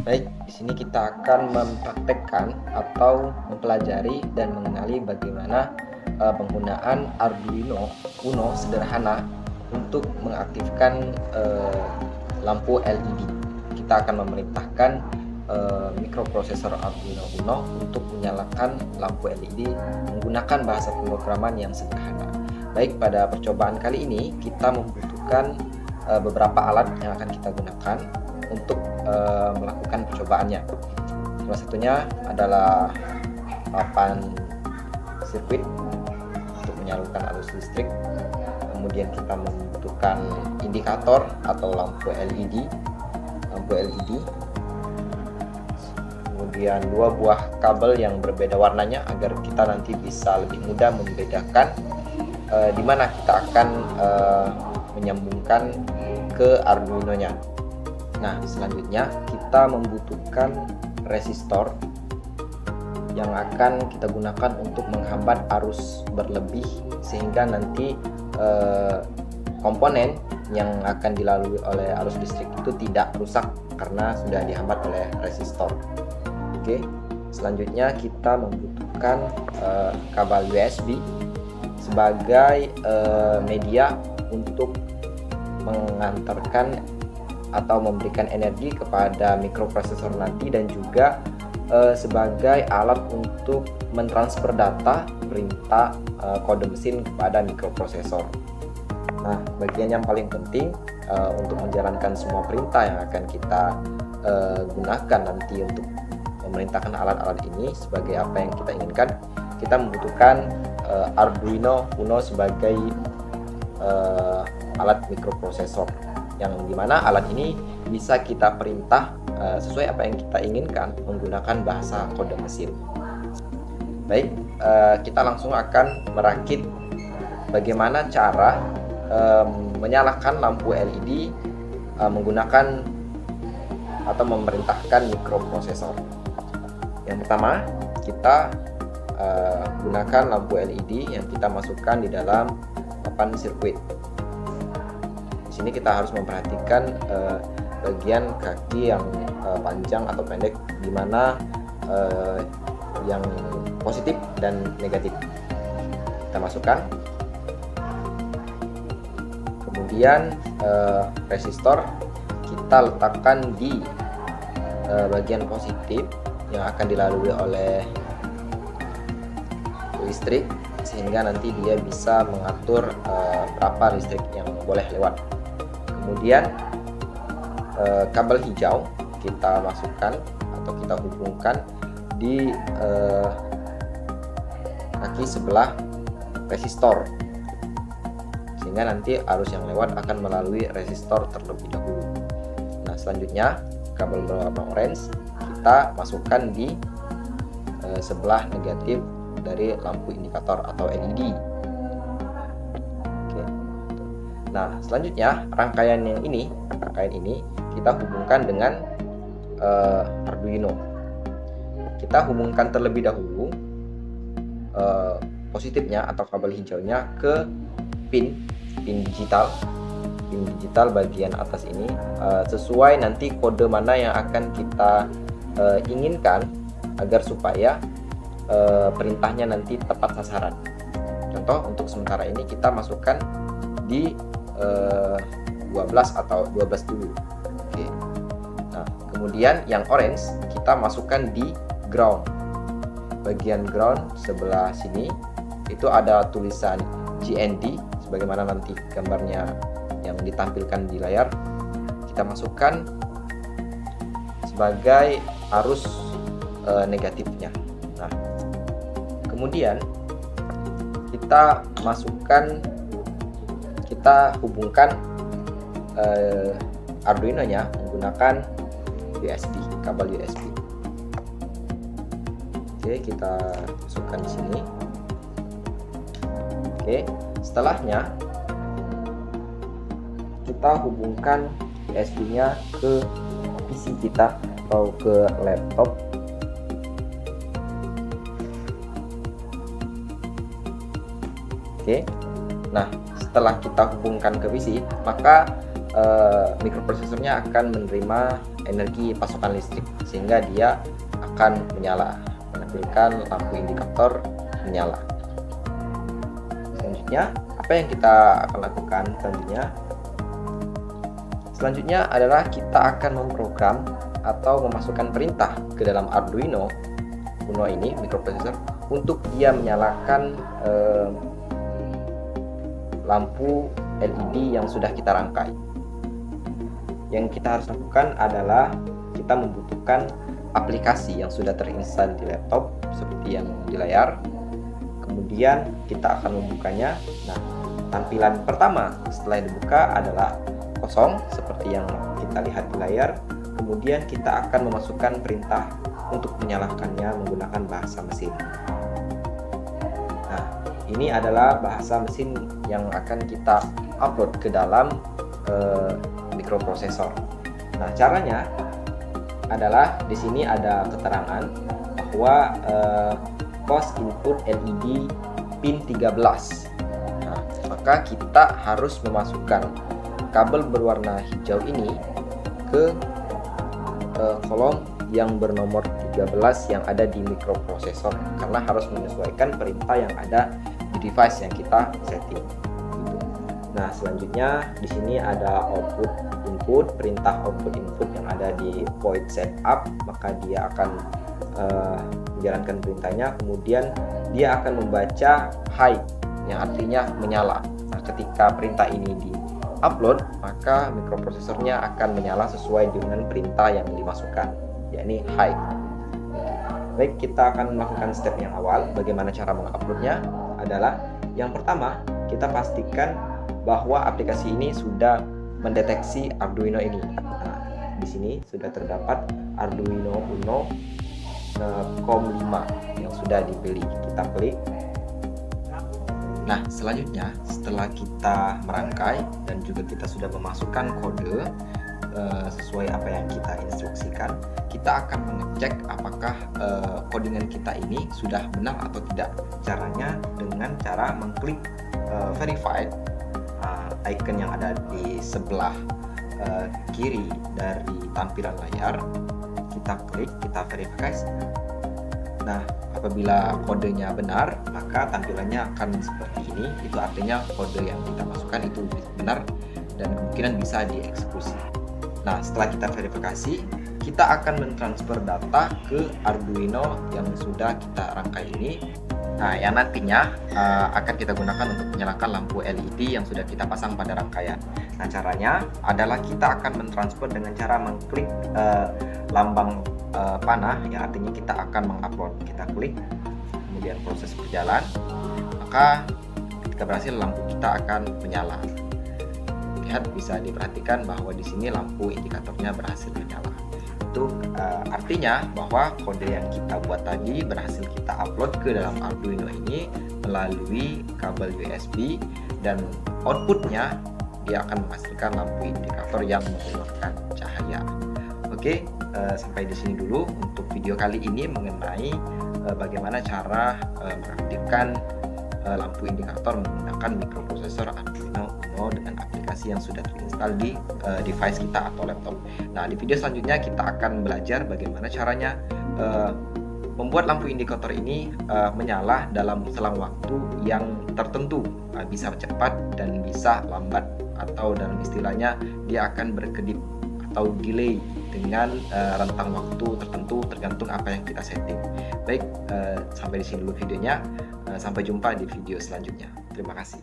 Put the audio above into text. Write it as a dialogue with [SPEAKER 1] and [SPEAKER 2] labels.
[SPEAKER 1] Baik, di sini kita akan mempraktekkan atau mempelajari dan mengenali bagaimana penggunaan Arduino Uno sederhana untuk mengaktifkan lampu LED. Kita akan memerintahkan mikroprosesor Arduino Uno untuk menyalakan lampu LED menggunakan bahasa pemrograman yang sederhana. Baik, pada percobaan kali ini kita membutuhkan beberapa alat yang akan kita gunakan untuk melakukan percobaannya. Salah satunya adalah papan sirkuit untuk menyalurkan arus listrik. Kemudian kita membutuhkan indikator atau lampu LED. Kemudian dua buah kabel yang berbeda warnanya agar kita nanti bisa lebih mudah membedakan di mana kita akan menyambungkan ke Arduino-nya. Nah, selanjutnya kita membutuhkan resistor yang akan kita gunakan untuk menghambat arus berlebih sehingga nanti komponen yang akan dilalui oleh arus listrik itu tidak rusak karena sudah dihambat oleh resistor. Oke, selanjutnya kita membutuhkan kabel USB sebagai media untuk mengantarkan atau memberikan energi kepada mikroprosesor nanti, dan juga sebagai alat untuk mentransfer data perintah kode mesin kepada mikroprosesor. Nah, bagian yang paling penting untuk menjalankan semua perintah yang akan kita gunakan nanti untuk memerintahkan alat-alat ini sebagai apa yang kita inginkan, kita membutuhkan Arduino Uno sebagai alat mikroprosesor, yang dimana alat ini bisa kita perintah sesuai apa yang kita inginkan menggunakan bahasa kode mesin. Baik, kita langsung akan merakit bagaimana cara menyalakan lampu LED menggunakan atau memerintahkan mikroprosesor. Yang pertama, kita gunakan lampu LED yang kita masukkan di dalam papan sirkuit. Di sini kita harus memperhatikan bagian kaki yang panjang atau pendek, di mana yang positif dan negatif. Kita masukkan. Kemudian resistor kita letakkan di bagian positif yang akan dilalui oleh listrik, sehingga nanti dia bisa mengatur berapa listrik yang boleh lewat. Kemudian kabel hijau kita masukkan atau kita hubungkan di kaki sebelah resistor, sehingga nanti arus yang lewat akan melalui resistor terlebih dahulu. Nah, selanjutnya kabel berwarna orange kita masukkan di sebelah negatif dari lampu indikator atau LED. Oke. Nah, selanjutnya rangkaian ini kita hubungkan dengan Arduino. Kita hubungkan terlebih dahulu positifnya atau kabel hijaunya ke pin digital bagian atas ini, sesuai nanti kode mana yang akan kita inginkan agar supaya perintahnya nanti tepat sasaran. Contoh, untuk sementara ini kita masukkan di 12 atau 12 dulu. Oke. Nah, kemudian yang orange kita masukkan di ground. Bagian ground sebelah sini itu ada tulisan GND sebagaimana nanti gambarnya yang ditampilkan di layar. Kita masukkan sebagai arus negatifnya. Nah, kemudian kita hubungkan Arduino-nya menggunakan USB, kabel USB. Oke, kita masukkan di sini. Oke, setelahnya kita hubungkan USB-nya ke PC kita atau ke laptop. Oke. Nah, setelah kita hubungkan ke PC, maka mikroprosesornya akan menerima energi pasokan listrik sehingga dia akan menyala, menampilkan lampu indikator menyala. Selanjutnya, apa yang kita akan lakukan selanjutnya adalah kita akan memprogram atau memasukkan perintah ke dalam Arduino Uno ini, mikroprosesor, untuk dia menyalakan lampu LED yang sudah kita rangkai. Yang kita harus lakukan adalah kita membutuhkan aplikasi yang sudah terinstal di laptop seperti yang di layar. Kemudian kita akan membukanya. Nah, tampilan pertama setelah dibuka adalah kosong seperti yang kita lihat di layar. Kemudian kita akan memasukkan perintah untuk menyalakannya menggunakan bahasa mesin. Nah, ini adalah bahasa mesin yang akan kita upload ke dalam mikroprosesor. Nah, caranya adalah di sini ada keterangan bahwa COS input LED pin 13. Nah, maka kita harus memasukkan kabel berwarna hijau ini ke kolom yang bernomor 13 yang ada di mikroprosesor, karena harus menyesuaikan perintah yang ada di device yang kita setting. Nah, selanjutnya di sini ada output input, perintah output input yang ada di void setup, maka dia akan menjalankan perintahnya. Kemudian dia akan membaca high yang artinya menyala. Nah, ketika perintah ini di-upload, maka mikroprosesornya akan menyala sesuai dengan perintah yang dimasukkan, yakni high. Baik, kita akan melakukan step yang awal. Bagaimana cara menguploadnya adalah yang pertama, kita pastikan bahwa aplikasi ini sudah mendeteksi Arduino ini. Nah, di sini sudah terdapat Arduino Uno COM5 yang sudah dipilih. Kita klik. Nah, selanjutnya setelah kita merangkai dan juga kita sudah memasukkan kode sesuai apa yang kita instruksikan, kita akan mengecek apakah codingan kita ini sudah benar atau tidak. Caranya dengan cara mengklik verified, icon yang ada di sebelah kiri dari tampilan layar. Kita klik, kita verifikasi. Nah, apabila kodenya benar, maka tampilannya akan seperti ini. Itu artinya kode yang kita masukkan itu benar dan kemungkinan bisa dieksekusi. Nah, setelah kita verifikasi, kita akan mentransfer data ke Arduino yang sudah kita rangkai ini. Nah, yang nantinya akan kita gunakan untuk menyalakan lampu LED yang sudah kita pasang pada rangkaian. Nah, caranya adalah kita akan mentransfer dengan cara mengklik lambang panah, yang artinya kita akan mengupload. Kita klik, kemudian proses berjalan, maka ketika berhasil lampu kita akan menyala. Lihat, bisa diperhatikan bahwa di sini lampu indikatornya berhasil menyala. Itu artinya bahwa kode yang kita buat tadi berhasil kita upload ke dalam Arduino ini melalui kabel USB, dan outputnya dia akan menghasilkan lampu indikator yang mengeluarkan cahaya. Oke, sampai di sini dulu untuk video kali ini mengenai bagaimana cara mengaktifkan lampu indikator menggunakan mikroprosesor Arduino Uno dengan aplikasi yang sudah terinstall di device kita atau laptop. Nah, di video selanjutnya kita akan belajar bagaimana caranya membuat lampu indikator ini menyala dalam selang waktu yang tertentu, bisa cepat dan bisa lambat, atau dalam istilahnya dia akan berkedip atau delay dengan rentang waktu tertentu tergantung apa yang kita setting. Baik, sampai di sini dulu videonya. Sampai jumpa di video selanjutnya. Terima kasih.